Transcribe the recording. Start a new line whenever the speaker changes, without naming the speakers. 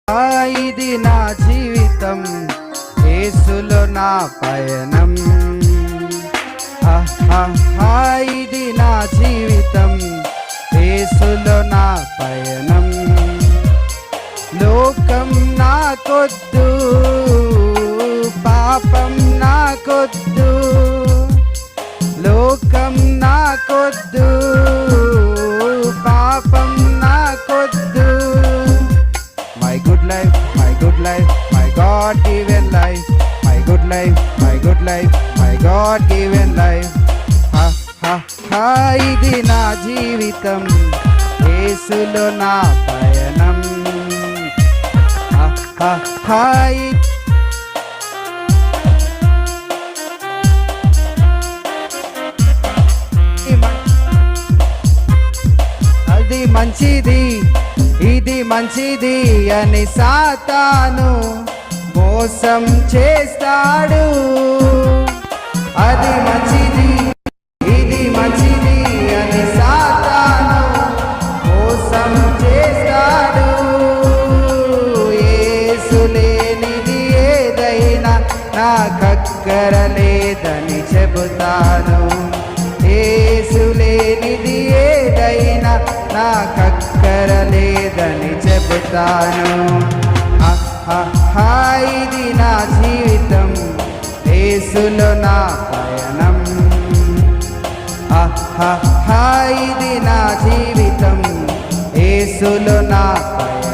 ఇది నా జీవితం, యేసులో నా పయనం. ఇది నా జీవితం, యేసులో నా పయనం. లోకం నాకొద్దు, పాపం నాకొద్దు, లోకం నాకొద్దు, పాపం నాకొద్దు. My good life, my good life, my God given life, my good life, my good life, my God given life. ఇది నా జీవితం, యేసులో నా పయనం. అది మంచిది, ఇది మంచిది అని సాతాను మోసం చేస్తాడు. అది మంచిది, ఇది మంచిది అని సాతాను మోసం చేస్తాడు. యేసు లేనిది ఏదైనా నాకక్కరలేదని చెబుతాను. యేసు లేనిది ఏదైనా నాకక్కరలేదని చెబుతాను. ఇది నా జీవితం, యేసులో నా పయనం. ఇది నా జీవితం, యేసులో నా పయనం.